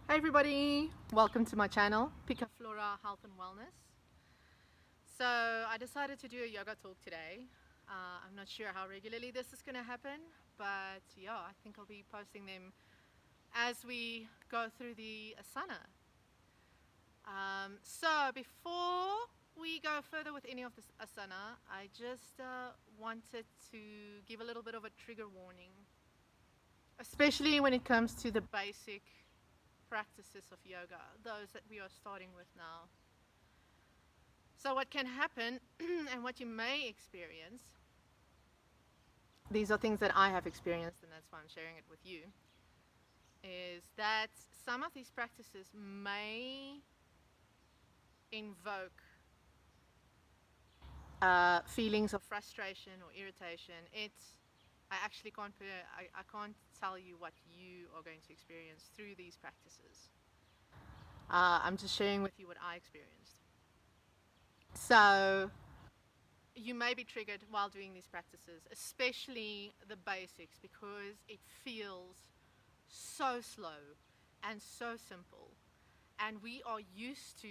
Hi everybody, welcome to my channel, Picaflora Health and Wellness. So I decided to do a yoga talk today. I'm not sure how regularly this is going to happen, but yeah, I think I'll be posting them as we go through the asana. So before we go further with any of this asana, I just wanted to give a little bit of a trigger warning, especially when it comes to the basic practices of yoga, those that we are starting with now. So what can happen and what you may experience, these are things that I have experienced and that's why I'm sharing it with you, is that some of these practices may invoke feelings of frustration or irritation. I actually can't I can't tell you what you are going to experience through these practices. I'm just sharing with you what I experienced. So you may be triggered while doing these practices, especially the basics, because it feels so slow and so simple. And we are used to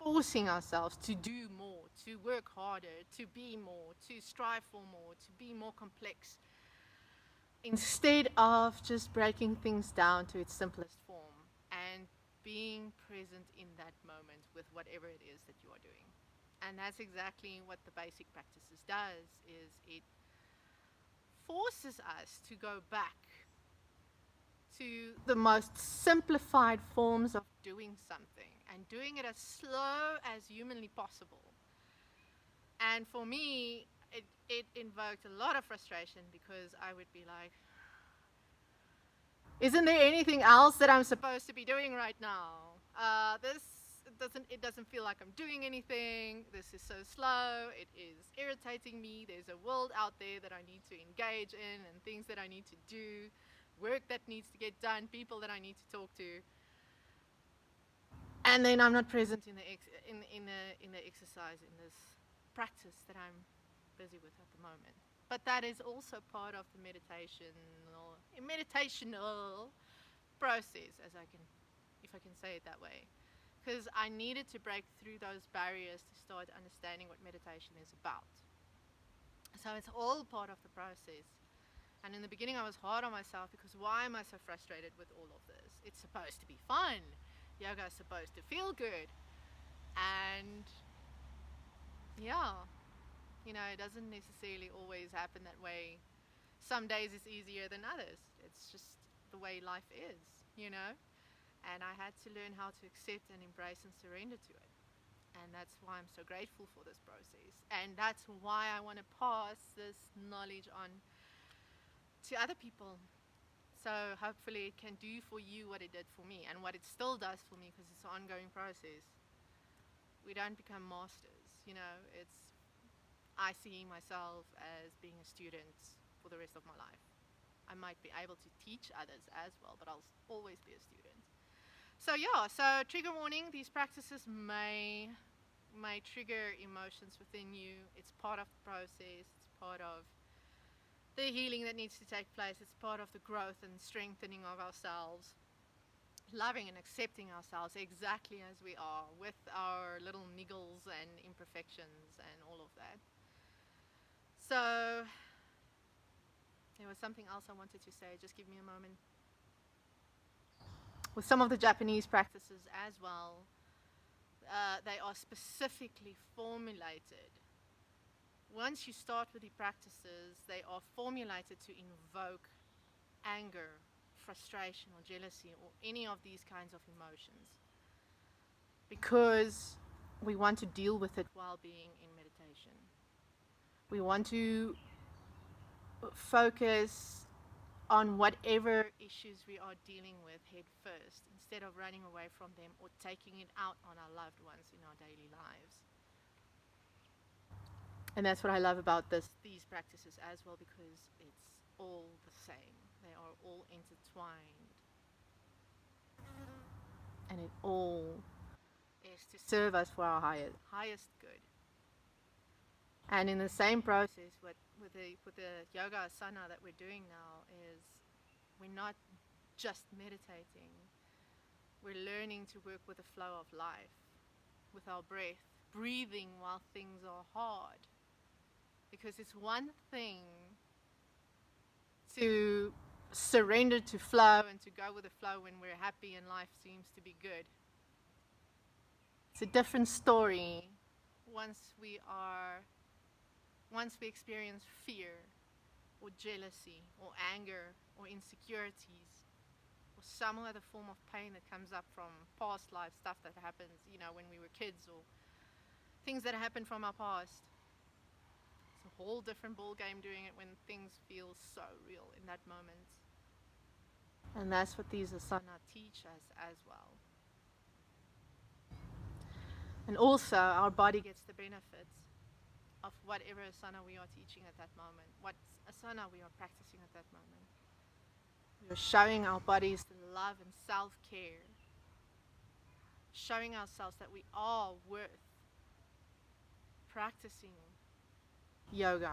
forcing ourselves to do more, to work harder, to be more, to strive for more, to be more complex, instead of just breaking things down to its simplest form and being present in that moment with whatever it is that you are doing. And that's exactly what the basic practices does, is it forces us to go back to the most simplified forms of doing something and doing it as slow as humanly possible. And for me, it invoked a lot of frustration because I would be like, isn't there anything else that I'm supposed to be doing right now? It doesn't feel like I'm doing anything. This is so slow. It is irritating me. There's a world out there that I need to engage in and things that I need to do, work that needs to get done, people that I need to talk to. And then I'm not present in the exercise, in this practice that I'm busy with at the moment. But that is also part of the meditational process, as I can, if I can say it that way, because I needed to break through those barriers to start understanding what meditation is about. So it's all part of the process. And in the beginning, I was hard on myself because why am I so frustrated with all of this? It's supposed to be fun. Yoga is supposed to feel good. And yeah, it doesn't necessarily always happen that way. Some days it's easier than others. It's just the way life is, you know? And I had to learn how to accept and embrace and surrender to it. And that's why I'm so grateful for this process. And that's why I want to pass this knowledge on to other people. So hopefully it can do for you what it did for me and what it still does for me, because it's an ongoing process. We don't become masters, I see myself as being a student for the rest of my life. I might be able to teach others as well, but I'll always be a student. So yeah, so trigger warning, these practices may trigger emotions within you. It's part of the process. It's part of the healing that needs to take place. It's part of the growth and strengthening of ourselves. Loving and accepting ourselves exactly as we are, with our little niggles and imperfections and all of that. So there was something else I wanted to say. Just give me a moment. With some of the Japanese practices as well, they are specifically formulated. Once you start with the practices, they are formulated to invoke anger, frustration, or jealousy, or any of these kinds of emotions, because we want to deal with it while being in meditation. We want to focus on whatever issues we are dealing with head first, instead of running away from them or taking it out on our loved ones in our daily lives. And that's what I love about these practices as well, because it's all the same. They are all intertwined. And it all is to serve us for our highest good. And in the same process with the yoga asana that we're doing now, is we're not just meditating. We're learning to work with the flow of life, with our breath, breathing while things are hard. Because it's one thing to surrender to flow and to go with the flow when we're happy and life seems to be good. It's a different story once we experience fear or jealousy or anger or insecurities or some other form of pain that comes up from past life, stuff that happens, when we were kids, or things that happened from our past. It's a whole different ball game doing it when things feel so real in that moment. And that's what these asana teach us as well. And also, our body gets the benefits of whatever asana we are teaching at that moment, what asana we are practicing at that moment. We are showing our bodies the love and self-care, showing ourselves that we are worth practicing yoga.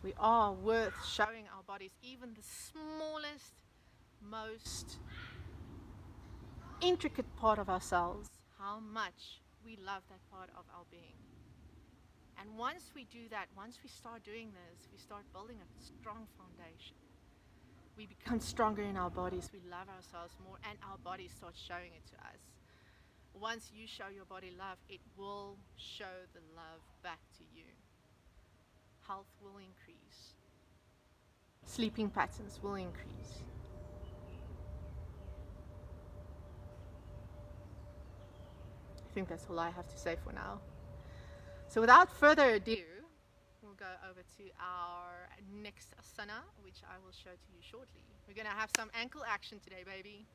We are worth showing our bodies, even the smallest, most intricate part of ourselves, how much we love that part of our being. And once we do that, once we start doing this, we start building a strong foundation. We become stronger in our bodies, we love ourselves more, and our body starts showing it to us. Once you show your body love, it will show the love back to you. Health will increase. Sleeping patterns will increase. I think that's all I have to say for now. So without further ado, we'll go over to our next asana, which I will show to you shortly. We're going to have some ankle action today, baby.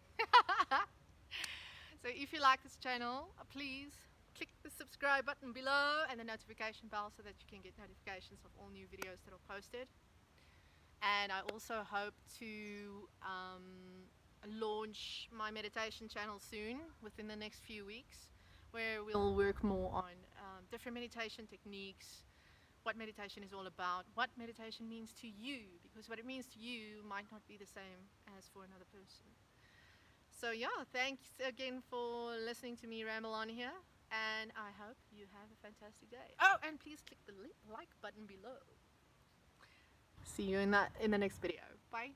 So if you like this channel, please click the subscribe button below and the notification bell so that you can get notifications of all new videos that are posted. And I also hope to launch my meditation channel soon, within the next few weeks, where we'll work more on different meditation techniques, what meditation is all about, what meditation means to you, because what it means to you might not be the same as for another person. So yeah, thanks again for listening to me ramble on here, and I hope you have a fantastic day. Oh, and please click the like button below. See you in the next video. Bye.